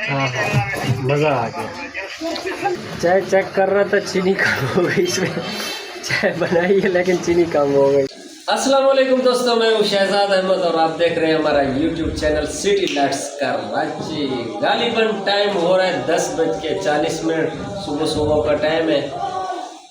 हाँ हाँ मज़ा आ गया। चाय चेक कर रहा था, चीनी कम हो गई इसमें। चाय बनाई है लेकिन चीनी कम हो गई। अस्सलाम वालेकुम दोस्तों, मैं हूँ शहजाद अहमद और आप देख रहे हैं हमारा YouTube channel city lights Karachi. गालिबन टाइम हो रहा है 10:40। सुबह सुबह का टाइम है।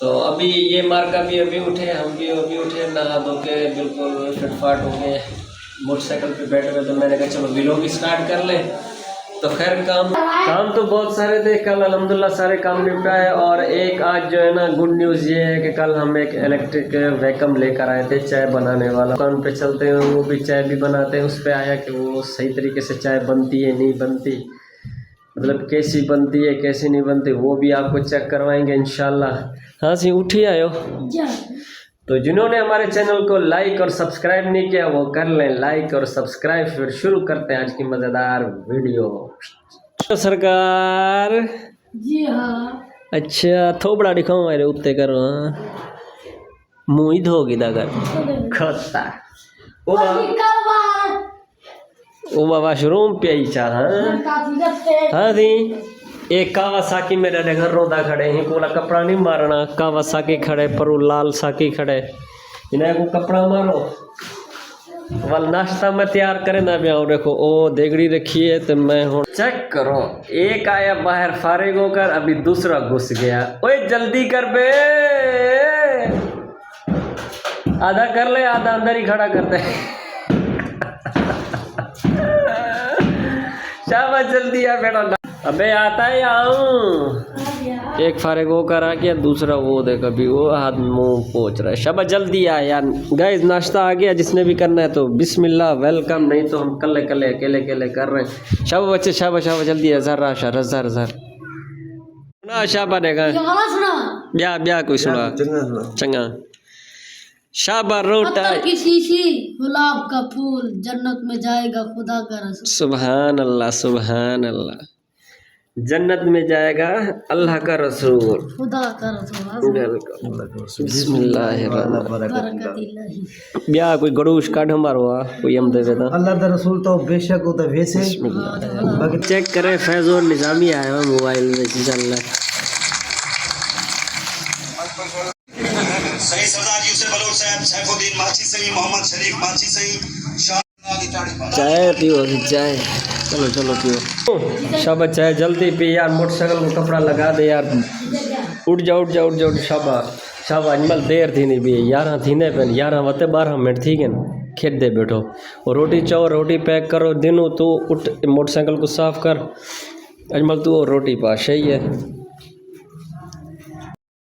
तो अभी ये मार्का भी अभी उठे, हम भी अभी उठे, नहा धो के बिल्कुल फिटफाट हो गए, मोटरसाइकिल पे बैठे हुए। तो मैंने कहा चलो व्लॉग स्टार्ट कर ले। तो खैर काम तो बहुत सारे थे कल, अल्हम्दुलिल्लाह सारे काम निपटाए। और एक आज जो है ना गुड न्यूज़ ये है कि कल हम एक इलेक्ट्रिक वैक्यूम लेकर आए थे, चाय बनाने वाला। दुकान पे चलते हैं, वो भी चाय भी बनाते हैं। उस पर आया कि वो सही तरीके से चाय बनती है नहीं बनती, मतलब कैसी बनती है कैसी नहीं बनती, वो भी आपको चेक करवाएंगे इंशाल्लाह। हाँ सी उठी आयो। तो जिन्होंने हमारे चैनल को लाइक और सब्सक्राइब नहीं किया वो कर लें लाइक और सब्सक्राइब। फिर शुरू करते हैं आज की मज़ेदार वीडियो। तो सरकार जी हाँ। अच्छा थोबड़ा दिखाओ मेरे उत्ते करो। मुँह ही धोगी दागर खता ओ बाबा शरूम पे ही चाह। हाँ दी एक कावासाकी मेरे घर रोदा खड़े हैं, कोला कपड़ा नहीं मारना। कावासाकी खड़े पर लाल साकी खड़े, इन्हें को कपड़ा मारो। वाल नाश्ता में तैयार करे ना भी आओ। देखो ओ देगड़ी रखी है तो मैं हूँ चेक करो। एक आया बाहर फारिग होकर, अभी दूसरा घुस गया। ओए जल्दी कर बे, आधा कर ले आधा अंदर ही खड़ा कर दे। शाबाश जल्दी आ बेटा। अबे आता है आऊं। एक फारिग होकर आ गया, दूसरा वो देख अभी वो हाथ मुंह पोंछ रहा है। शाबाश जल्दी आ यार। गाइस नाश्ता आ गया, जिसने भी करना है तो बिस्मिल्लाह वेलकम, नहीं तो हम कल्ले कल्ले अकेले अकेले कर रहे हैं। शाबाश बच्चे शाबाश शाबाश जल्दी है। जरा ना शाबाश देगा ब्याह ब्याह कोई सुना चंगा। शाबाश रोटा की शीशी गुलाब का फूल, जन्नत में जाएगा खुदा का रसूल। सुभान अल्लाह सुभान अल्लाह। जन्नत में जाएगा अल्लाह का रसूल, खुदा का रसूल। बिस्मिल्लाहिर्रहमानिर्रहीम। ब्याह कोई गड़ूश काट हमारो कोई हम देवे था। अल्लाह दा रसूल तो बेशक होता वैसे। बाकी चेक करें फैज और निजामी आया हुआ मोबाइल में इंशाल्लाह। सही सरदार यूसुफ बलोच साहब, सैफुद्दीन माची सही, मोहम्मद शरीफ माची सही। चाय पियो चाय, चलो चलो पियो। शाबाश चाय जल्दी पी यार। मोटरसाइकिल को कपड़ा लगा दे यार। उठ जा उठ जा उठ जा उठ। शाबाश शाबाश अजमल देर थी नहीं भी 11 थी ने पे 11 वते 12 मिनट थी गए खेत दे बैठो। और रोटी चाहो रोटी पैक करो। दिनों तू उठ मोटरसाइकिल को साफ कर। अजमल तू और रोटी पा सही है।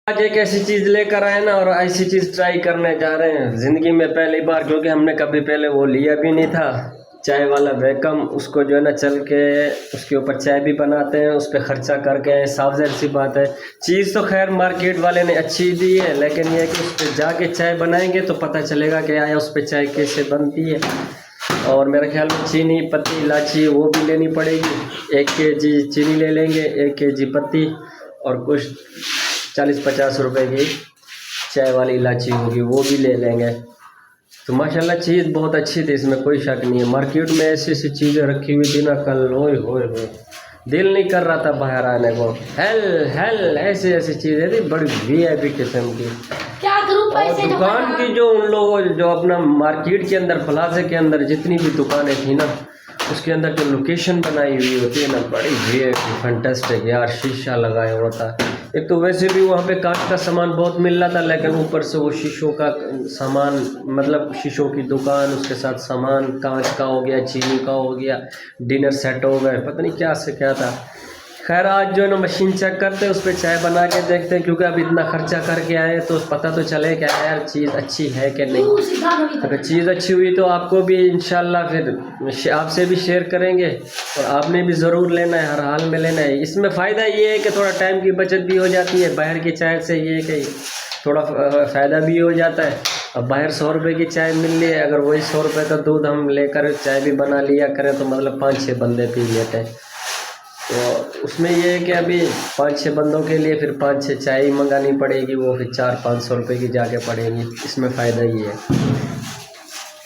आज एक ऐसी चीज़ लेकर आए ना, और ऐसी चीज़ ट्राई करने जा रहे हैं ज़िंदगी में पहली बार, क्योंकि हमने कभी पहले वो लिया भी नहीं था चाय वाला वैक्यूम। उसको जो है ना चल के उसके ऊपर चाय भी बनाते हैं, उस पर ख़र्चा करके। साफ ज़ाहिर सी बात है चीज़ तो खैर मार्केट वाले ने अच्छी दी है, लेकिन ये है कि उस पर जाके चाय बनाएंगे तो पता चलेगा कि आया उस पर चाय कैसे बनती है। और मेरे ख्याल में चीनी पत्ती इलायची वो भी लेनी पड़ेगी। 1 kg चीनी ले लेंगे, 1 kg पत्ती, और कुछ 40-50 रुपए की चाय वाली इलायची होगी वो भी ले लेंगे। तो माशाल्लाह चीज़ बहुत अच्छी थी, इसमें कोई शक नहीं है। मार्केट में ऐसी ऐसी चीज़ें रखी हुई थी ना कल, ओए होए होए दिल नहीं कर रहा था बाहर आने को। हेल ऐसी ऐसी चीज़ें थी बड़ी VIP किस्म की। और दुकान की जो उन लोगों जो अपना मार्केट के अंदर प्लाजा के अंदर जितनी भी दुकानें थी ना, उसके अंदर जो लोकेशन बनाई हुई होती है ना बड़ी VIP फैंटास्टिक यार। शीशा लगाया हुआ था। एक तो वैसे भी वहाँ पे कांच का सामान बहुत मिल रहा था, लेकिन ऊपर से वो शीशों का सामान, मतलब शीशों की दुकान, उसके साथ सामान कांच का हो गया, चीनी का हो गया, डिनर सेट हो गए, पता नहीं क्या से क्या था। खैर आज जो है ना मशीन चेक करते हैं, उस पर चाय बना के देखते हैं, क्योंकि अब इतना खर्चा करके आए तो पता तो चले क्या यार चीज़ अच्छी है कि नहीं। अगर चीज़ अच्छी हुई तो आपको भी इंशाल्लाह फिर आपसे भी शेयर करेंगे, और आपने भी ज़रूर लेना है, हर हाल में लेना है। इसमें फ़ायदा ये है कि थोड़ा टाइम की बचत भी हो जाती है। बाहर की चाय से ये है कि थोड़ा फ़ायदा भी हो जाता है। अब बाहर 100 रुपये की चाय मिल रही है, अगर वही 100 रुपये का दूध हम लेकर चाय भी बना लिया करें तो मतलब 5-6 बंदे पी लेते हैं। तो उसमें ये है कि अभी 5-6 बंदों के लिए फिर 5-6 चाय ही मंगानी पड़ेगी, वो फिर 400-500 रुपये की जाके पड़ेगी। इसमें फ़ायदा ये है।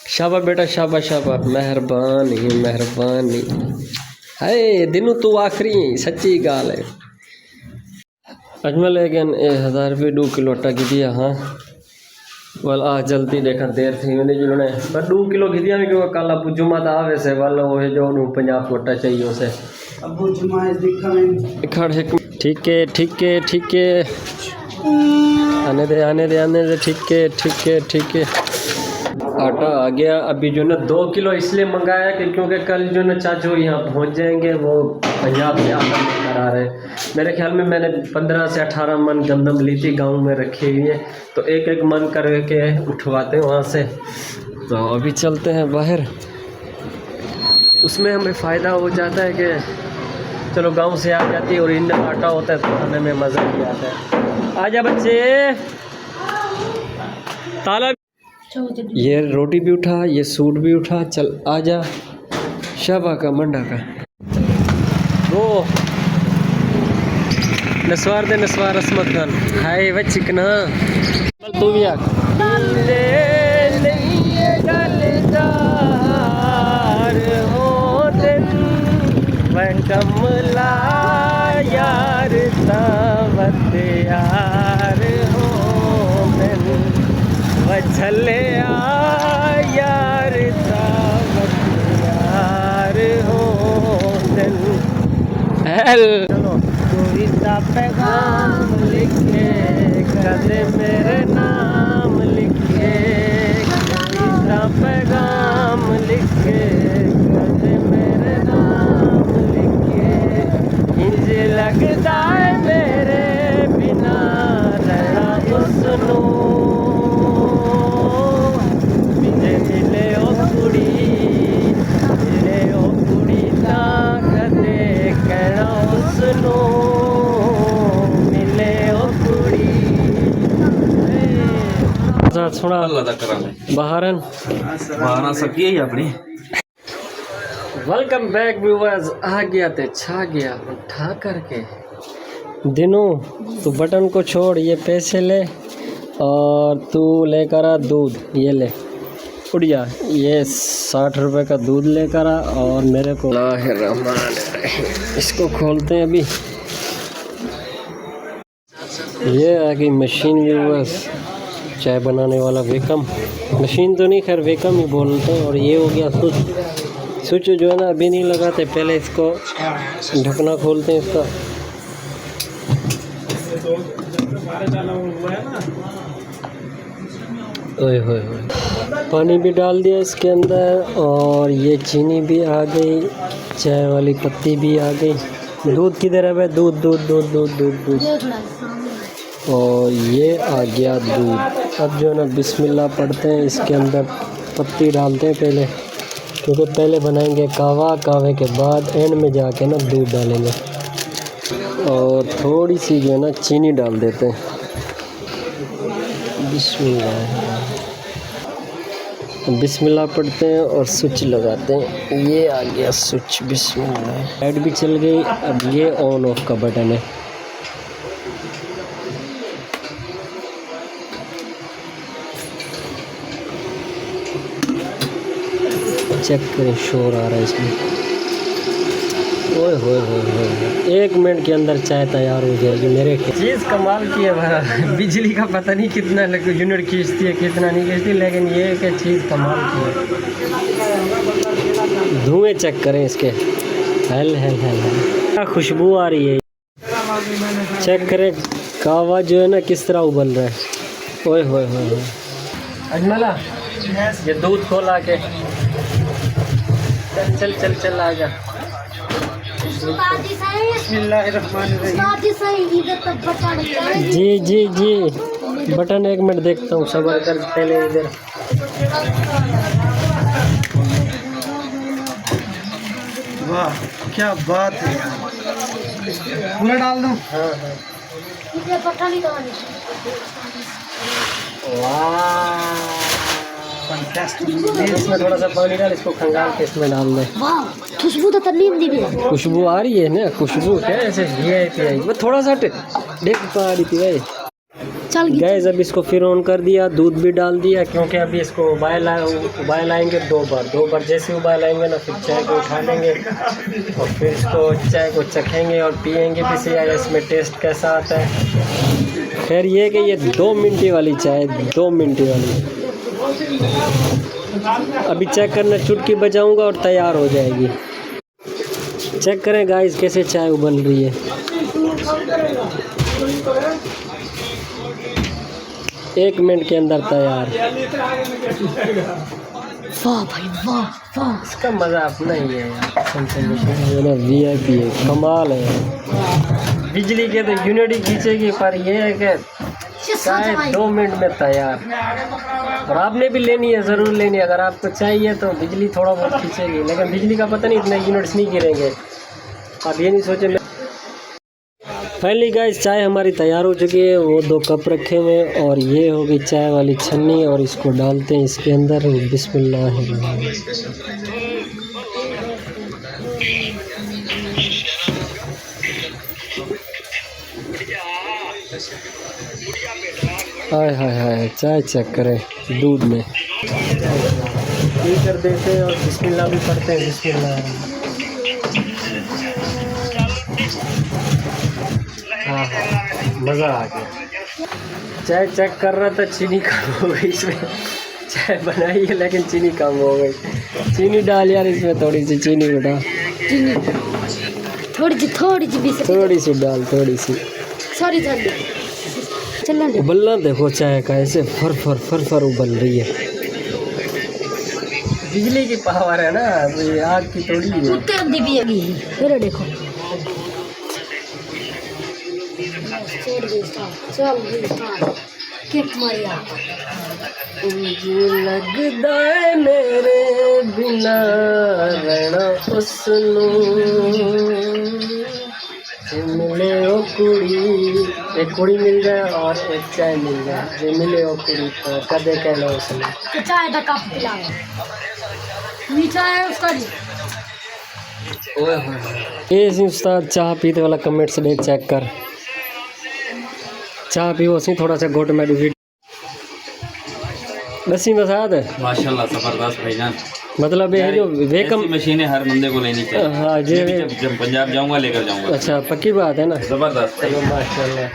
शाबाश बेटा शाबाश शाबाश, मेहरबानी मेहरबानी। हाय दिनू तू आखिरी सच्ची गाल है अजमल अगेन 1000 रुपये 2 किलो आटा की दिया हाँ वाल आ जल्दी देखा देर थी मैंने जिन्होंने पर 2 किलो की दिया क्योंकि कल अब जुम्मा था आवे से वाला वो है जो उन्हें 50 को आटा चाहिए उसे अबू जुमा दिखा में खड़ ठीक है आने दे ठीक है आटा आ गया अभी जो ना 2 किलो इसलिए मंगाया कि क्योंकि कल जो ना चाचू यहाँ पहुँच जाएंगे वो पंजाब से आटा लेकर आ रहे मेरे ख्याल में मैंने 15 से 18 मन गंदम ली थी गाँव में रखी हुई है तो एक मन करके उठवाते हैं वहाँ से तो अभी चलते हैं बाहर उसमें हमें फ़ायदा हो जाता है कि चलो गांव से आ जाती है और इंडा आटा होता है तो खाने में मज़ा भी आता है आजा बच्चे ताला ये रोटी भी उठा ये सूट भी उठा चल आजा शाबा का मंडा का वो नस्वार असमत खान हाय वे चिकना तू भी आ कमला यार तावत यार हो वछले यार तावत यार हो कोई सा पैगाम लिखे कदे मेरे नाम लिखे कोई सा पैगाम लिखे कदे मेरे नाम इंज लगता है मेरे बिना रहना उसनू मिले ओ कुड़ी ता कदे कहना उसनू मिले ओ कुड़ी सुना बाहरन सकी है अपनी वेलकम बैक व्यूअर्स आ गया ते छा गया उठा करके दिनों तू बटन को छोड़ ये पैसे ले और तू लेकर आ दूध ये ले उड़ जा ये 60 रुपए का दूध लेकर आ और मेरे को इसको खोलते हैं अभी ये आ गई मशीन व्यूअर्स चाय बनाने वाला वेकम मशीन तो नहीं खैर वेकम ही बोलते हैं और ये हो गया स्विच जो है ना अभी नहीं लगाते पहले इसको ढकना खोलते हैं इसका ओए होए पानी भी डाल दिया इसके अंदर और ये चीनी भी आ गई चाय वाली पत्ती भी आ गई दूध किधर है भाई दूध और ये आ गया दूध अब जो है ना बिस्मिल्लाह पढ़ते हैं इसके अंदर पत्ती डालते हैं पहले क्योंकि पहले बनाएंगे कावे के बाद एंड में जाके ना दूध डालेंगे और थोड़ी सी जो है ना चीनी डाल देते हैं बिस्मिल्लाह पढ़ते हैं और स्विच लगाते हैं ये आ गया स्विच बिस्मिल्लाह लाइट भी चल गई अब ये ऑन ऑफ का बटन है चेक करें शोर आ रहा है इसमें ओए होए 1 मिनट के अंदर चाय तैयार हो जाएगी मेरे चीज़ कमाल की है बिजली का पता नहीं कितना यूनिट खींचती है कितना नहीं खींचती लेकिन ये कि चीज़ कमाल की है धुएं चेक करें इसके हेल क्या खुशबू आ रही है चेक करें कावा जो है ना किस तरह उबल रहा है ओए होए अजमला ये दूध खोला के चल आ जा जी बटन 1 मिनट देखता हूँ सबर कर पहले इधर वाह क्या बात है पूरा डाल दूं हाँ वाह इसमें थोड़ा सा पानी डाल इसको खंगाल के इसमें डाल दे खुशबू तो तलीम दी खुशबू आ रही है ना खुशबू क्या ऐसे वो थोड़ा सा देख पा रही थी भाई चल गई। गैस अब इसको फिर ऑन कर दिया, दूध भी डाल दिया, क्योंकि अभी इसको उबाल आएंगे 2 बार। जैसे उबाल आएंगे ना फिर चाय को उठा लेंगे और फिर इसको चाय को चखेंगे और पियेंगे भी सही आएगा इसमें टेस्ट कैसा आता है। खैर ये कि ये 2 मिनट वाली चाय, 2 मिनट वाली। अभी चेक करना, चुटकी बजाऊंगा और तैयार हो जाएगी। चेक करें गाइस कैसे चाय उबल रही है। 1 मिनट के अंदर तैयार। वाह भाई वाह वाह। इसका मज़ा अपना ही है यार, ना VIP है, कमाल है। बिजली के तो यूनिट ही खींचेगी, पर ये है कि चाय 2 मिनट में तैयार। और आपने भी लेनी है, ज़रूर लेनी है। अगर आपको चाहिए तो बिजली थोड़ा बहुत खींचेगी, लेकिन बिजली का पता नहीं इतने यूनिट्स नहीं गिरेंगे। आप ये नहीं सोचे। फाइनली गाइस चाय हमारी तैयार हो चुकी है। वो 2 कप रखे हुए हैं और ये होगी चाय वाली छन्नी और इसको डालते हैं इसके अंदर। बिस्मिल्लाह। हाय हाय हाय, चाय चेक करें दूध में पी कर देते हैं और बिस्मिल्लाह भी पढ़ते हैं। बिस्मिल्लाह। हाँ मज़ा आ गया। चाय चेक कर रहा था, चीनी कम हो गई इसमें। चाय बनाई है लेकिन चीनी कम हो गई। चीनी डाल यार इसमें, थोड़ी सी चीनी उठा, थोड़ी सी डाल, थोड़ी सी। सॉरी चलना दे। उबलना देखो चाय का, ऐसे फर फर उबल रही है। बिजली की पावर है ना, ये आग की थोड़ी है। कुत्ते अंधी भी है मेरे, देखो। चल मुझे लगदा है मेरे बिना रहना उसनू मिले ओ कुड़ी। एक कुड़ी मिल जाए और एक चाय मिल जाए, जो मिले ओ कुड़ी तो कदे कहना उसने। तो चाय का कप पिला, मीठा है उसका जी। ये उस्ताद चाह पीते वाला कमेंट्स देख चेक कर। चाह पियो सी थोड़ा सा घोट में डूबी दसी मसाद है माशाल्लाह जबरदस्त भाईजान। मतलब ये जो वेकम मशीनें हर बंदे को लेनी चाहिए। हाँ जी, जब पंजाब जाऊंगा लेकर जाऊंगा। अच्छा पक्की बात है ना, जबरदस्त। चलो माशाल्लाह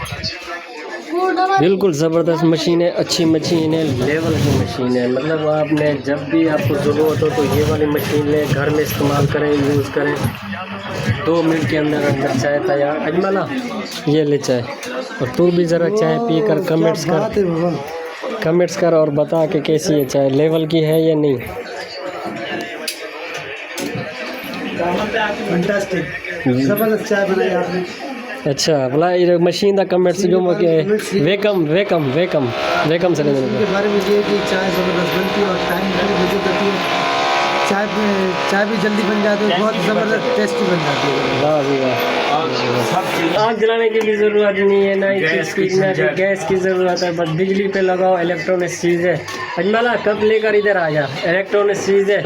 बिल्कुल ज़बरदस्त मशीन है, अच्छी मशीन है, लेवल की मशीन है। मतलब आपने जब भी आपको ज़रूरत हो तो ये वाली मशीन लें, घर में इस्तेमाल करें, यूज़ करें। 2 मिनट के अंदर अंदर चाय तैयार। अजमला ये ले चाय, और तू भी ज़रा चाय पी कर कमेंट्स कर और बता कि कैसी है चाय, लेवल की है या नहीं। जबरदस्त चाय बनाई आपने। अच्छा भला ये मशीन का कमेंट्स जो वेकम से के बारे में ये कि चाय ज़बरदस्त बनती है और टाइम भी बचत होती है। चाय भी जल्दी बन जाती है, बहुत ज़बरदस्त टेस्टी बन जाती है। वाह भी वाह। आग जलाने की भी ज़रूरत नहीं है, ना ही गैस की ज़रूरत है, बस बिजली पे लगाओ। इलेक्ट्रॉनिक चीज़ है। अजमला कब लेकर इधर आ जा, इलेक्ट्रॉनिक चीज़ है,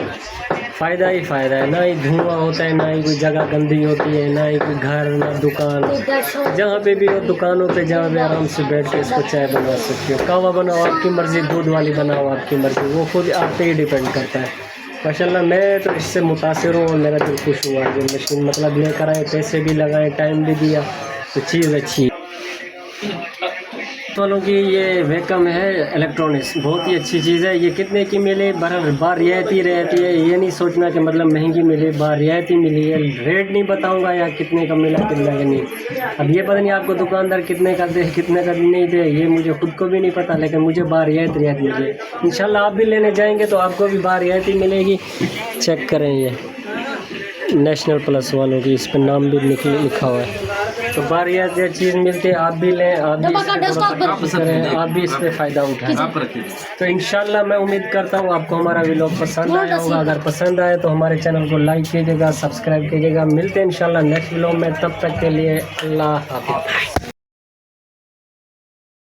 फ़ायदा ही फ़ायदा है। ना ही धुआं होता है, ना ही कोई जगह गंदी होती है, ना ही कोई घर ना दुकान। जहाँ पे भी हो दुकानों पे जहाँ भी आराम से बैठ के इसको चाय बना सकते हो। कहवा बनाओ आपकी मर्ज़ी, दूध वाली बनाओ आपकी मर्ज़ी, वो खुद आप पे ही डिपेंड करता है। माशाल्लाह मैं तो इससे मुतासिर हूँ और मेरा दिल खुश हुआ। जो मशीन मतलब लेकर आए, पैसे भी लगाए, टाइम भी दिया, तो चीज़ अच्छी। वालों की ये वेकम है इलेक्ट्रॉनिक्स, बहुत ही अच्छी चीज़ है। ये कितने की मिले, बार रियायती रहती है। ये नहीं सोचना कि मतलब महंगी मिले, बार रियायती मिली है। रेट नहीं बताऊंगा या कितने का मिला कितने का नहीं। अब ये पता नहीं आपको दुकानदार कितने का दे कितने का नहीं दे, ये मुझे खुद को भी नहीं पता, लेकिन मुझे बार रियायत मिली है। इंशाल्लाह आप भी लेने जाएंगे तो आपको भी बार रियायती मिलेगी। चेक करें, ये नेशनल प्लस वालों की इस पर नाम भी लिखा हुआ है। तो बार ये चीज़ मिलती है, आप भी लें, आप भी करें, आप भी इस पर फ़ायदा उठाएं। तो इंशाल्लाह मैं उम्मीद करता हूँ आपको हमारा वीडियो पसंद आया होगा। अगर पसंद आए तो हमारे चैनल को लाइक कीजिएगा, सब्सक्राइब कीजिएगा। मिलते हैं इंशाल्लाह नेक्स्ट वीडियो में, तब तक के लिए अल्लाह हाफ़िज़।